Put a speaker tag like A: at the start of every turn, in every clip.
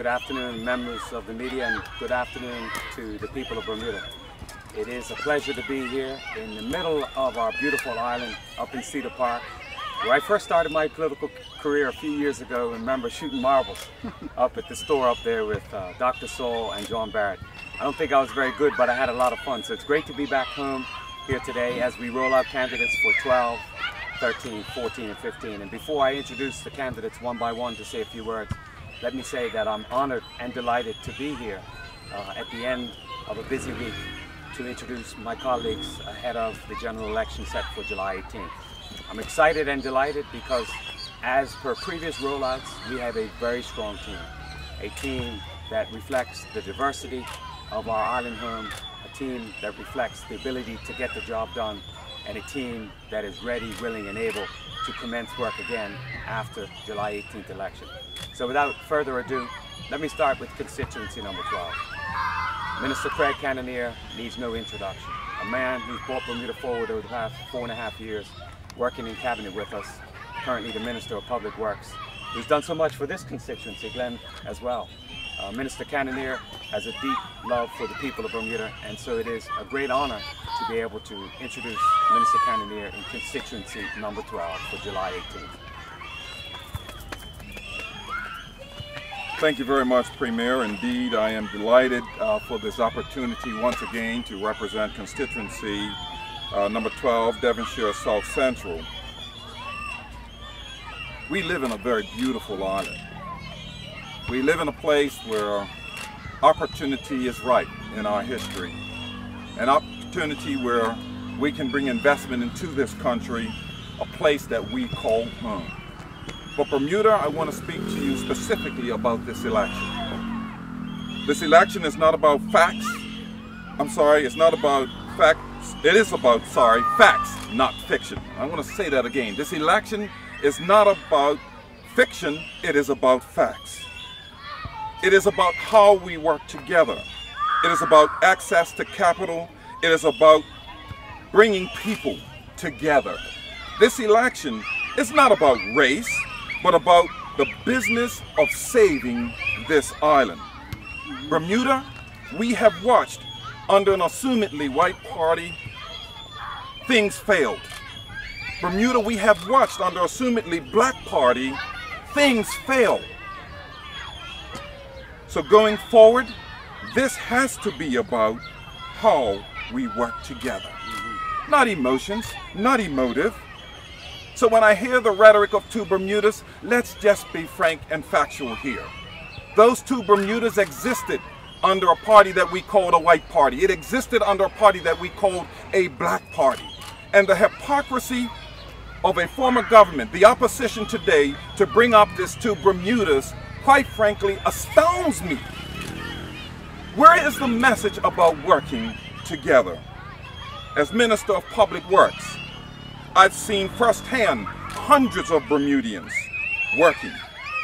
A: Good afternoon, members of the media, and good afternoon to the people of Bermuda. It is a pleasure to be here in the middle of our beautiful island up in Cedar Park, where I first started my political career a few years ago. I remember shooting marbles up at the store up there with Dr. Saul and John Barrett. I don't think I was very good, but I had a lot of fun. So it's great to be back home here today as we roll out candidates for 12, 13, 14, and 15. And before I introduce the candidates one by one to say a few words, let me say that I'm honored and delighted to be here at the end of a busy week to introduce my colleagues ahead of the general election set for July 18th. I'm excited and delighted because, as per previous rollouts, we have a very strong team. A team that reflects the diversity of our island home, a team that reflects the ability to get the job done, and a team that is ready, willing, and able to commence work again after July 18th election. So without further ado, let me start with constituency number 12. Minister Craig Cannonier needs no introduction. A man who's brought Bermuda forward over the past 4.5 years, working in cabinet with us, currently the Minister of Public Works, who's done so much for this constituency, Glenn, as well. Minister Cannonier has a deep love for the people of Bermuda, and so it is a great honor to be able to introduce Minister Cannonier in constituency number 12 for July 18th.
B: Thank you very much, Premier. Indeed, I am delighted for this opportunity once again to represent constituency number 12, Devonshire South Central. We live in a very beautiful island. We live in a place where opportunity is ripe in our history. An opportunity where we can bring investment into this country, a place that we call home. But Bermuda, I want to speak to you specifically about this election. This election is not about facts. I'm sorry, it's not about facts. It is about, facts, not fiction. I want to say that again. This election is not about fiction, it is about facts. It is about how we work together. It is about access to capital. It is about bringing people together. This election is not about race, but about the business of saving this island. Bermuda, we have watched under an assumedly white party, things failed. Bermuda, we have watched under assumedly black party, things fail. So going forward, this has to be about how we work together. Not emotions, not emotive. So when I hear the rhetoric of two Bermudas, let's just be frank and factual here. Those two Bermudas existed under a party that we called a white party. It existed under a party that we called a black party. And the hypocrisy of a former government, the opposition today, to bring up these two Bermudas, quite frankly, astounds me. Where is the message about working together? As Minister of Public Works, I've seen firsthand hundreds of Bermudians working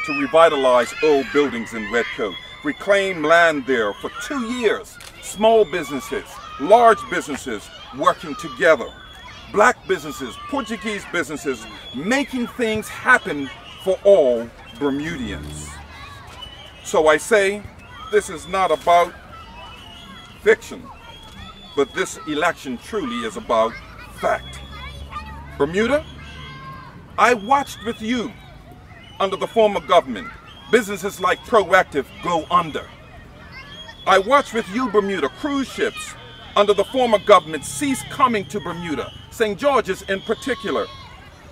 B: to revitalize old buildings in Redcoat, reclaim land there for 2 years. Small businesses, large businesses working together. Black businesses, Portuguese businesses, making things happen for all Bermudians. So I say, this is not about fiction, but this election truly is about fact. Bermuda, I watched with you under the former government, businesses like Proactive go under. I watched with you, Bermuda, cruise ships under the former government cease coming to Bermuda, St. George's in particular.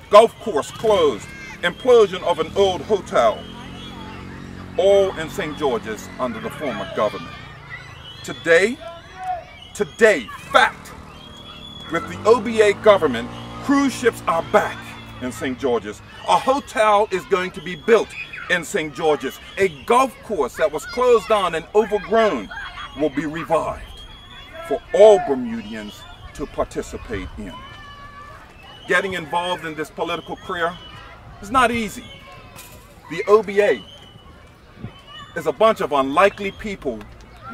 B: Golf course closed, implosion of an old hotel, all in St. George's under the former government. Today, fact, with the OBA government, cruise ships are back in St. George's. A hotel is going to be built in St. George's. A golf course that was closed down and overgrown will be revived for all Bermudians to participate in. Getting involved in this political career is not easy. The OBA is a bunch of unlikely people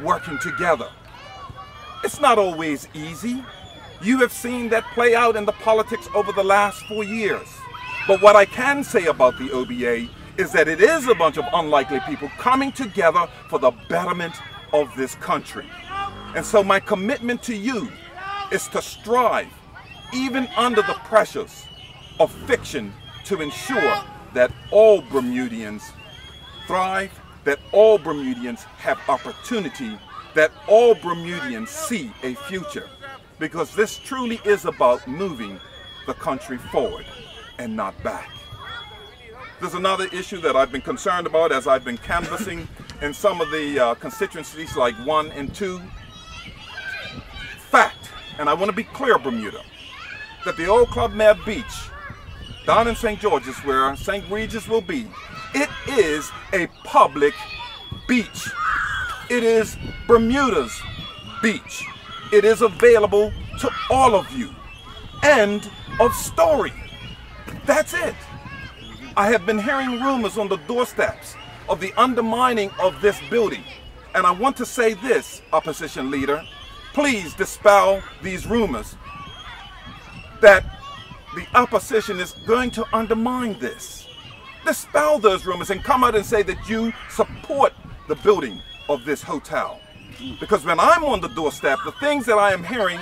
B: working together. It's not always easy. You have seen that play out in the politics over the last 4 years. But what I can say about the OBA is that it is a bunch of unlikely people coming together for the betterment of this country. And so my commitment to you is to strive, even under the pressures of fiction, to ensure that all Bermudians thrive, that all Bermudians have opportunity, that all Bermudians see a future. Because this truly is about moving the country forward and not back. There's another issue that I've been concerned about as I've been canvassing in some of the constituencies like 1 and 2. Fact, and I want to be clear, Bermuda, that the old Club Med Beach down in St. George's, where St. Regis will be, it is a public beach. It is Bermuda's beach. It is available to all of you. End of story. That's it. I have been hearing rumors on the doorsteps of the undermining of this building. And I want to say this, opposition leader, please dispel these rumors that the opposition is going to undermine this. Dispel those rumors and come out and say that you support the building of this hotel. Because when I'm on the doorstep, the things that I am hearing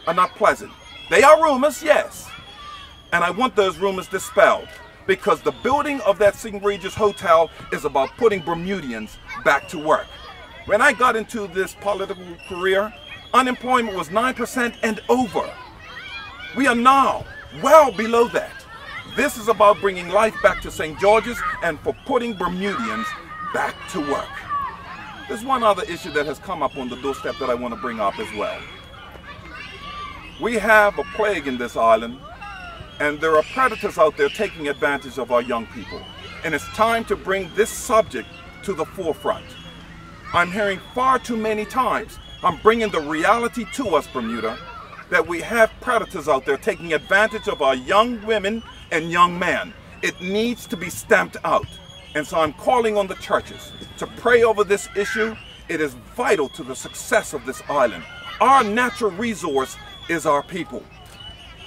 B: are not pleasant. They are rumors, yes. And I want those rumors dispelled, because the building of that St. Regis Hotel is about putting Bermudians back to work. When I got into this political career, unemployment was 9% and over. We are now well below that. This is about bringing life back to St. George's and for putting Bermudians back to work. There's one other issue that has come up on the doorstep that I want to bring up as well. We have a plague in this island, and there are predators out there taking advantage of our young people. And it's time to bring this subject to the forefront. I'm hearing far too many times, I'm bringing the reality to us, Bermuda, that we have predators out there taking advantage of our young women and young men. It needs to be stamped out. And so I'm calling on the churches to pray over this issue. It is vital to the success of this island. Our natural resource is our people.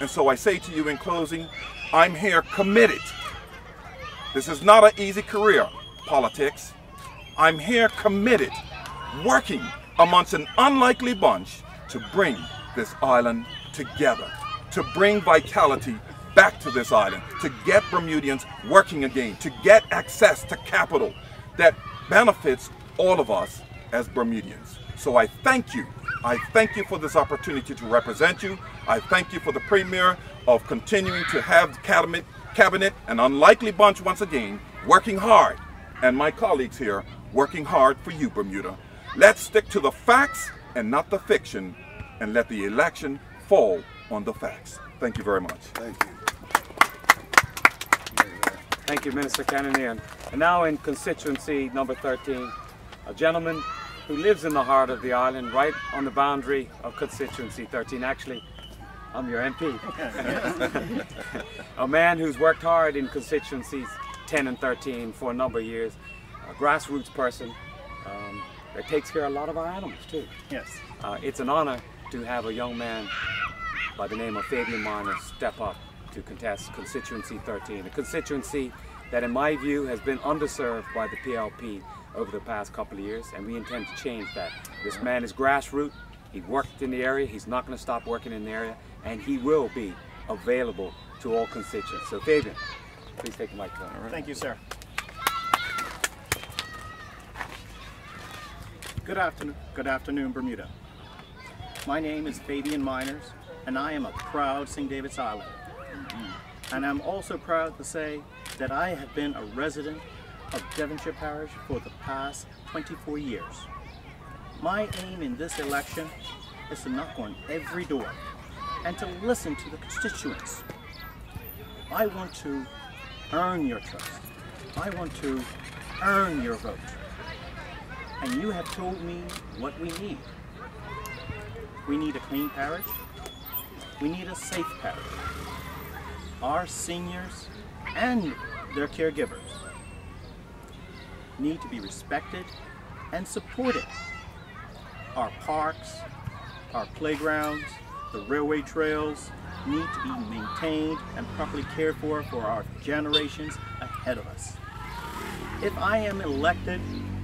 B: And so I say to you in closing, I'm here committed. This is not an easy career, politics. I'm here committed, working amongst an unlikely bunch to bring this island together, to bring vitality back to this island, to get Bermudians working again, to get access to capital that benefits all of us as Bermudians. So I thank you. I thank you for this opportunity to represent you. I thank you for the Premier of continuing to have the cabinet, an unlikely bunch once again, working hard, and my colleagues here working hard for you, Bermuda. Let's stick to the facts and not the fiction, and let the election fall on the facts. Thank you very much.
C: Thank you.
A: Thank you, Minister Kennedy. And now in constituency number 13, a gentleman who lives in the heart of the island, right on the boundary of constituency 13. Actually, I'm your MP. A man who's worked hard in constituencies 10 and 13 for a number of years, a grassroots person that takes care of a lot of our animals too.
D: Yes.
A: It's an honor to have a young man by the name of Fabian Minor step up to contest constituency 13, a constituency that in my view has been underserved by the PLP over the past couple of years, and we intend to change that. This man is grassroots, he worked in the area, he's not going to stop working in the area, and he will be available to all constituents. So Fabian, please take the microphone.
D: Right. Thank you, sir. Good afternoon, Bermuda. My name is Fabian Miners, and I am a proud St. David's Island. And I'm also proud to say that I have been a resident of Devonshire Parish for the past 24 years. My aim in this election is to knock on every door and to listen to the constituents. I want to earn your trust. I want to earn your vote. And you have told me what we need. We need a clean parish. We need a safe parish. Our seniors and their caregivers need to be respected and supported. Our parks, our playgrounds, the railway trails need to be maintained and properly cared for our generations ahead of us. If I am elected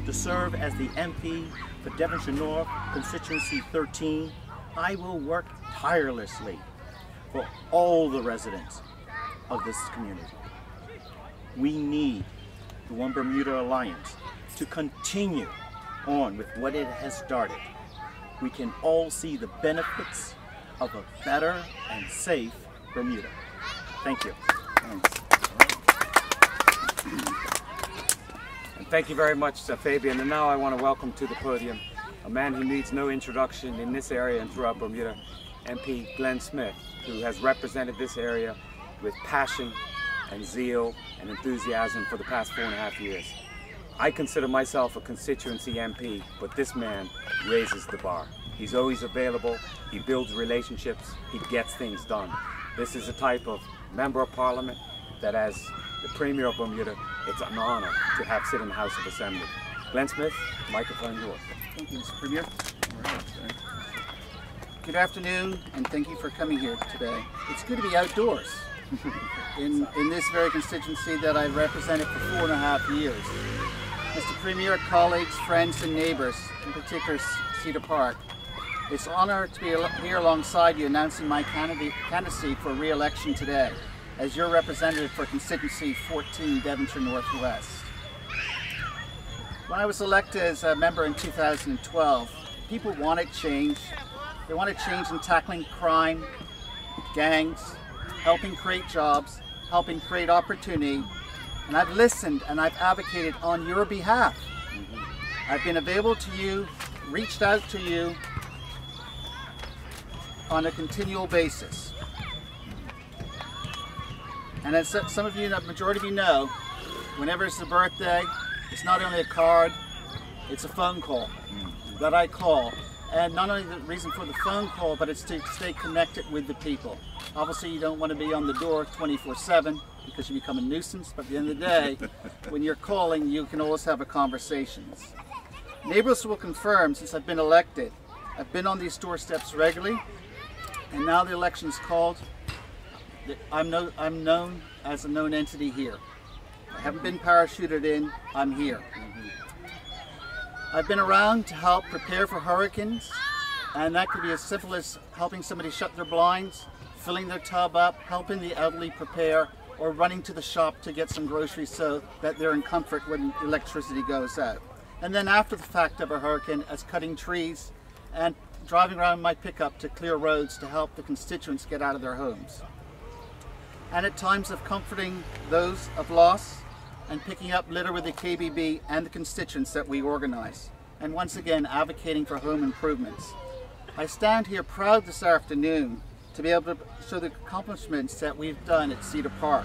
D: to serve as the MP for Devonshire North, constituency 13, I will work tirelessly for all the residents of this community. We need the One Bermuda Alliance to continue on with what it has started. We can all see the benefits of a better and safe Bermuda. Thank you.
B: Thanks.
A: And thank you very much, Fabian. And now I want to welcome to the podium a man who needs no introduction in this area and throughout Bermuda, MP Glenn Smith, who has represented this area with passion and zeal and enthusiasm for the past 4.5 years. I consider myself a constituency MP, but this man raises the bar. He's always available, he builds relationships, he gets things done. This is a type of member of parliament that, as the Premier of Bermuda, it's an honor to have sit in the House of Assembly. Glenn Smith, microphone yours.
C: Thank you, Mr. Premier. Good afternoon, and thank you for coming here today. It's good to be outdoors in this very constituency that I've represented for 4.5 years. Mr. Premier, colleagues, friends, and neighbors, in particular Cedar Park, it's an honor to be here alongside you announcing my candidacy for re-election today as your representative for constituency 14, Devonshire Northwest. When I was elected as a member in 2012, people wanted change. They wanted change in tackling crime, gangs, helping create jobs, helping create opportunity, and I've listened and I've advocated on your behalf. I've been available to you, reached out to you on a continual basis. And as some of you, the majority of you know, whenever it's a birthday, it's not only a card, it's a phone call that I call. And not only the reason for the phone call, but it's to stay connected with the people. Obviously, you don't want to be on the door 24/7 because you become a nuisance, but at the end of the day, when you're calling, you can always have a conversations. Neighbors will confirm, since I've been elected, I've been on these doorsteps regularly, and now the election's called, I'm known as a known entity here. I haven't been parachuted in, I'm here. I've been around to help prepare for hurricanes, and that could be as simple as helping somebody shut their blinds, filling their tub up, helping the elderly prepare, or running to the shop to get some groceries so that they're in comfort when electricity goes out. And then after the fact of a hurricane, as cutting trees and driving around my pickup to clear roads to help the constituents get out of their homes. And at times of comforting those of loss and picking up litter with the KBB and the constituents that we organize. And once again, advocating for home improvements. I stand here proud this afternoon to be able to show the accomplishments that we've done at Cedar Park.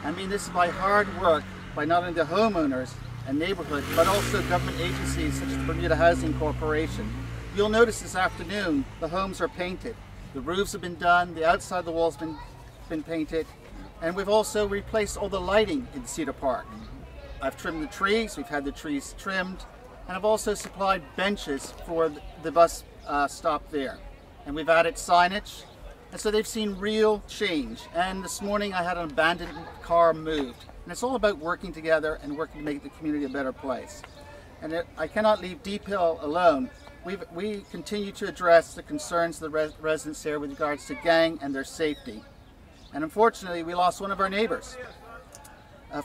C: I mean, this is by hard work by not only the homeowners and neighborhood, but also government agencies such as the Bermuda Housing Corporation. You'll notice this afternoon, the homes are painted. The roofs have been done, the outside of the walls have been painted, and we've also replaced all the lighting in Cedar Park. I've trimmed the trees, we've had the trees trimmed, and I've also supplied benches for the bus stop there. And we've added signage, and so they've seen real change. And this morning I had an abandoned car moved. And it's all about working together and working to make the community a better place. And I cannot leave Deep Hill alone. We continue to address the concerns of the residents there with regards to gang and their safety. And unfortunately, we lost one of our neighbors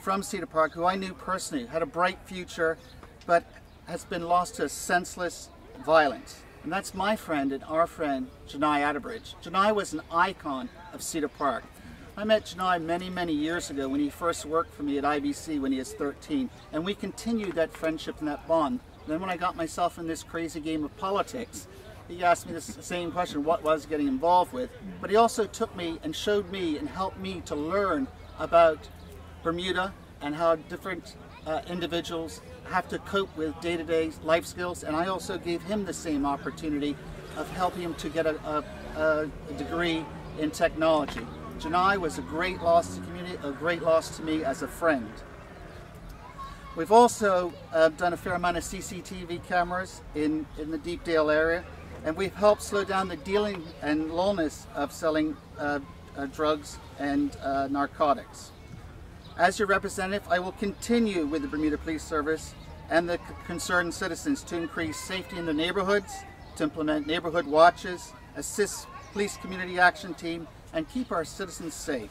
C: from Cedar Park, who I knew personally, had a bright future, but has been lost to senseless violence. And that's my friend and our friend, Janai Atterbridge. Janai was an icon of Cedar Park. I met Janai many, many years ago when he first worked for me at IBC when he was 13. And we continued that friendship and that bond. Then when I got myself in this crazy game of politics, he asked me the same question, what was getting involved with? But he also took me and showed me and helped me to learn about Bermuda and how different individuals have to cope with day-to-day life skills. And I also gave him the same opportunity of helping him to get a degree in technology. Janai was a great loss to the community, a great loss to me as a friend. We've also done a fair amount of CCTV cameras in the Deepdale area, and we've helped slow down the dealing and lawlessness of selling drugs and narcotics. As your representative, I will continue with the Bermuda Police Service and the concerned citizens to increase safety in the neighborhoods, to implement neighborhood watches, assist police community action team, and keep our citizens safe.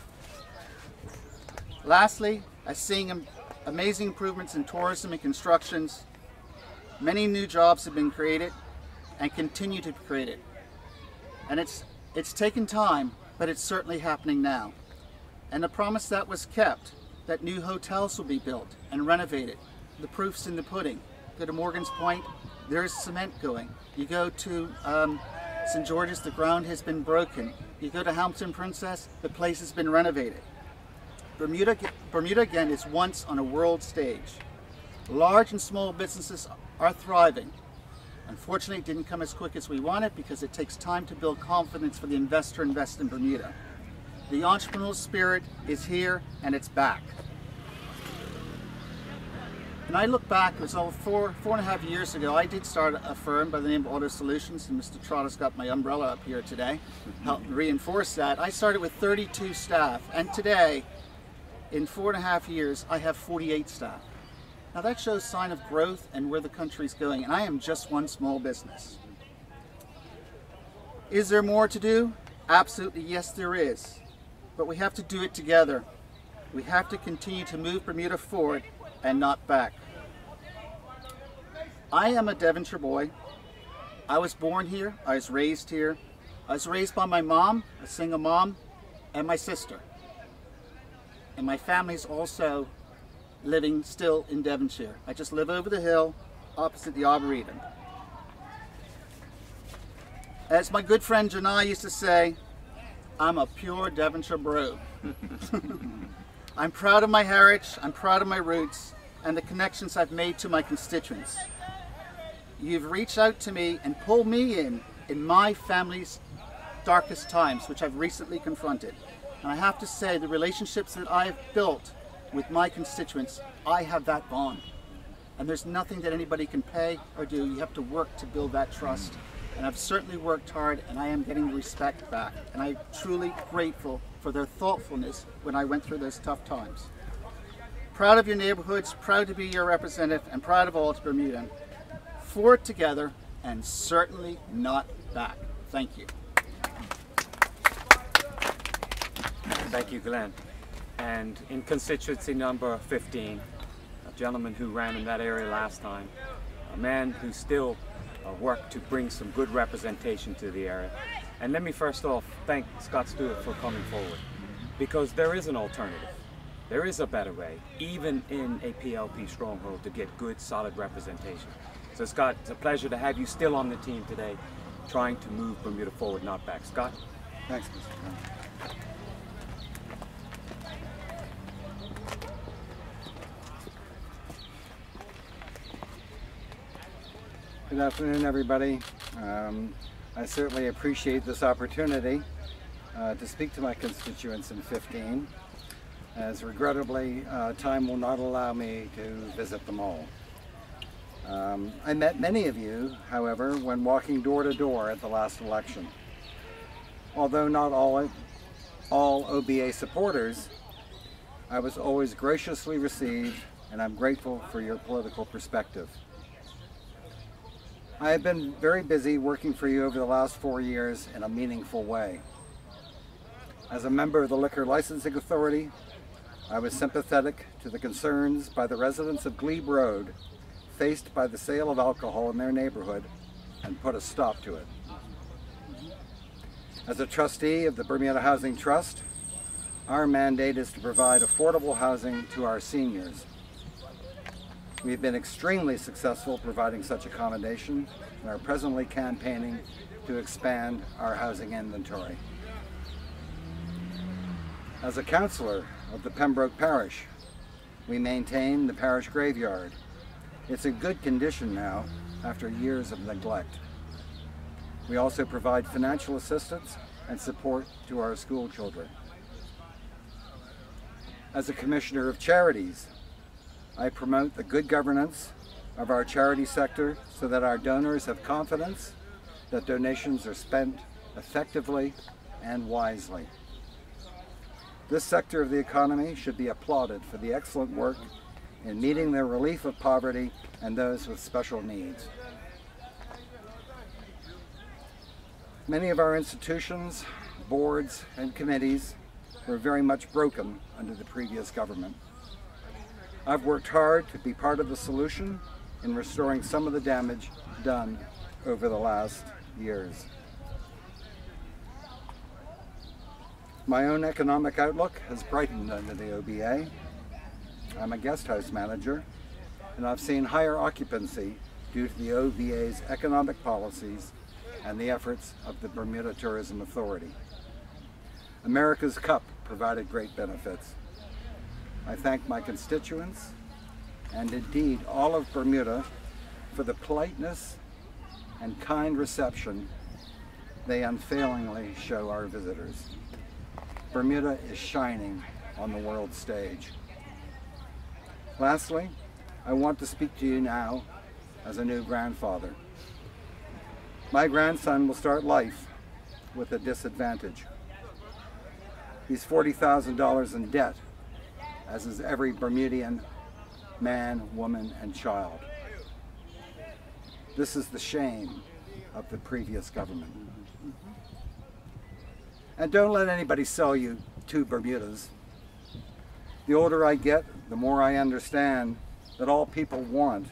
C: Lastly, I'm seeing amazing improvements in tourism and constructions. Many new jobs have been created and continue to be created. And it's taken time, but it's certainly happening now. And the promise that was kept, that new hotels will be built and renovated. The proof's in the pudding. Go to Morgan's Point, there's cement going. You go to St. George's, the ground has been broken. You go to Hampton Princess, the place has been renovated. Bermuda again is once on a world stage. Large and small businesses are thriving. Unfortunately, it didn't come as quick as we wanted because it takes time to build confidence for the investor to invest in Bermuda. The entrepreneurial spirit is here and it's back. And I look back, it was over four and a half years ago, I did start a firm by the name of Auto Solutions, and Mr. Trotter's got my umbrella up here today, help reinforce that. I started with 32 staff, and today, in 4.5 years, I have 48 staff. Now that shows sign of growth and where the country's going, and I am just one small business. Is there more to do? Absolutely, yes there is. But we have to do it together. We have to continue to move Bermuda forward and not back. I am a Devonshire boy. I was born here, I was raised here. I was raised by my mom, a single mom, and my sister. And my family's also living still in Devonshire. I just live over the hill, opposite the Arboretum. As my good friend Janai used to say, I'm a pure Devonshire bro. I'm proud of my heritage, I'm proud of my roots, and the connections I've made to my constituents. You've reached out to me and pulled me in my family's darkest times, which I've recently confronted. And I have to say, the relationships that I've built with my constituents, I have that bond. And there's nothing that anybody can pay or do. You have to work to build that trust. And I've certainly worked hard, and I am getting the respect back. And I'm truly grateful for their thoughtfulness when I went through those tough times. Proud of your neighborhoods, proud to be your representative, and proud of all to Bermuda. Forward together, and certainly not back. Thank you.
A: Thank you, Glenn. And in constituency number 15, a gentleman who ran in that area last time, a man who still worked to bring some good representation to the area. And let me first off thank Scott Stewart for coming forward, because there is an alternative. There is a better way, even in a PLP stronghold, to get good, solid representation. So Scott, it's a pleasure to have you still on the team today, trying to move Bermuda forward, not back. Scott?
E: Thanks, Mr. Brown. Good afternoon, everybody. I certainly appreciate this opportunity to speak to my constituents in 15, as regrettably time will not allow me to visit them all. I met many of you, however, when walking door to door at the last election. Although not all OBA supporters, I was always graciously received, and I'm grateful for your political perspective. I have been very busy working for you over the last 4 years in a meaningful way. As a member of the Liquor Licensing Authority, I was sympathetic to the concerns by the residents of Glebe Road faced by the sale of alcohol in their neighborhood and put a stop to it. As a trustee of the Bermuda Housing Trust, our mandate is to provide affordable housing to our seniors. We've been extremely successful providing such accommodation and are presently campaigning to expand our housing inventory. As a councillor of the Pembroke Parish, we maintain the parish graveyard. It's in good condition now after years of neglect. We also provide financial assistance and support to our school children. As a commissioner of charities, I promote the good governance of our charity sector so that our donors have confidence that donations are spent effectively and wisely. This sector of the economy should be applauded for the excellent work in meeting the relief of poverty and those with special needs. Many of our institutions, boards, and committees were very much broken under the previous government. I've worked hard to be part of the solution in restoring some of the damage done over the last years. My own economic outlook has brightened under the OBA. I'm a guest house manager, and I've seen higher occupancy due to the OBA's economic policies and the efforts of the Bermuda Tourism Authority. America's Cup provided great benefits. I thank my constituents and indeed all of Bermuda for the politeness and kind reception they unfailingly show our visitors. Bermuda is shining on the world stage. Lastly, I want to speak to you now as a new grandfather. My grandson will start life with a disadvantage. He's $40,000 in debt, as is every Bermudian man, woman, and child. This is the shame of the previous government. And don't let anybody sell you two Bermudas. The older I get, the more I understand that all people want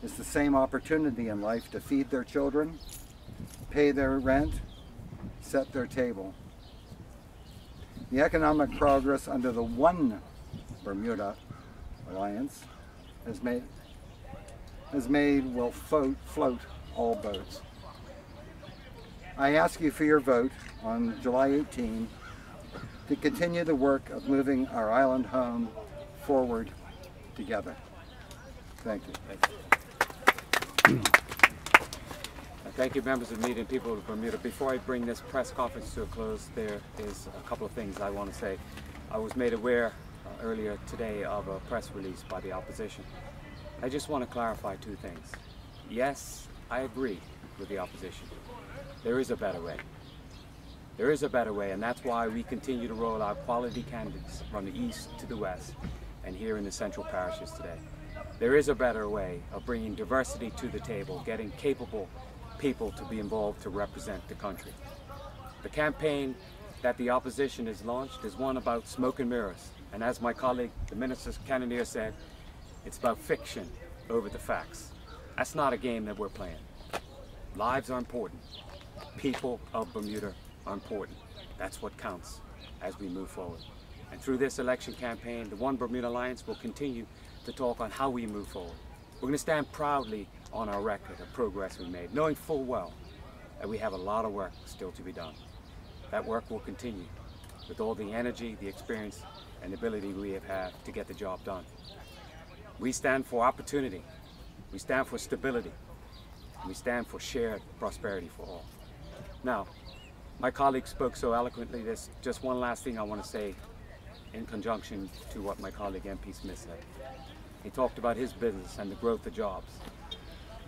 E: is the same opportunity in life to feed their children, pay their rent, set their table. The economic progress under the One Bermuda Alliance has made will float all boats. I ask you for your vote on July 18 to continue the work of moving our island home forward together. Thank you.
A: Thank you, members of the media and people of Bermuda. Before I bring this press conference to a close, there is a couple of things I want to say. I was made aware earlier today of a press release by the opposition. I just want to clarify two things. Yes, I agree with the opposition. There is a better way. There is a better way, and that's why we continue to roll out quality candidates from the east to the west and here in the central parishes today. There is a better way of bringing diversity to the table, getting capable people to be involved to represent the country. The campaign that the opposition has launched is one about smoke and mirrors. And as my colleague, the Minister Cannoneer, said, it's about fiction over the facts. That's not a game that we're playing. Lives are important. People of Bermuda are important. That's what counts as we move forward. And through this election campaign, the One Bermuda Alliance will continue to talk on how we move forward. We're going to stand proudly on our record of progress we made, knowing full well that we have a lot of work still to be done. That work will continue with all the energy, the experience, and ability we have had to get the job done. We stand for opportunity, we stand for stability, and we stand for shared prosperity for all. Now, my colleague spoke so eloquently. There's just one last thing I want to say in conjunction to what my colleague MP Smith said. He talked about his business and the growth of jobs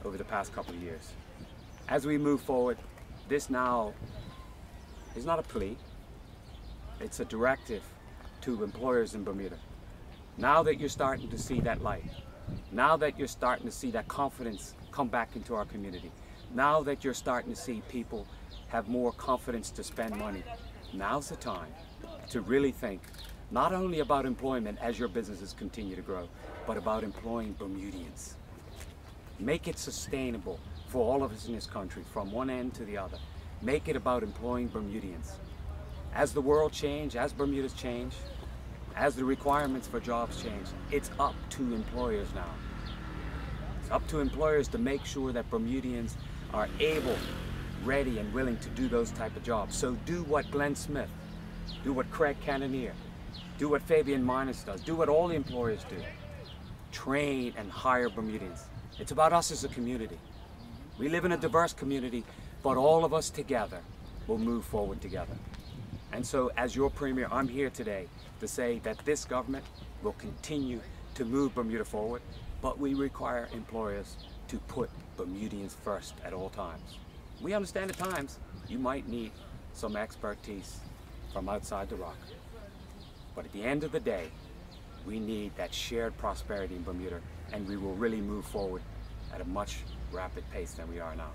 A: over the past couple of years. As we move forward, this now is not a plea, it's a directive to employers in Bermuda. Now that you're starting to see that light, now that you're starting to see that confidence come back into our community, now that you're starting to see people have more confidence to spend money, now's the time to really think not only about employment as your businesses continue to grow, but about employing Bermudians. Make it sustainable for all of us in this country, from one end to the other. Make it about employing Bermudians. As the world changes, as Bermuda's change, as the requirements for jobs change, it's up to employers now. It's up to employers to make sure that Bermudians are able, ready, and willing to do those type of jobs. So do what Glenn Smith, do what Craig Cannoneer, do what Fabian Miners does, do what all the employers do. Train and hire Bermudians. It's about us as a community. We live in a diverse community, but all of us together will move forward together. And so as your Premier, I'm here today to say that this government will continue to move Bermuda forward, but we require employers to put Bermudians first at all times. We understand at times you might need some expertise from outside the rock. But at the end of the day, we need that shared prosperity in Bermuda, and we will really move forward at a much rapid pace than we are now.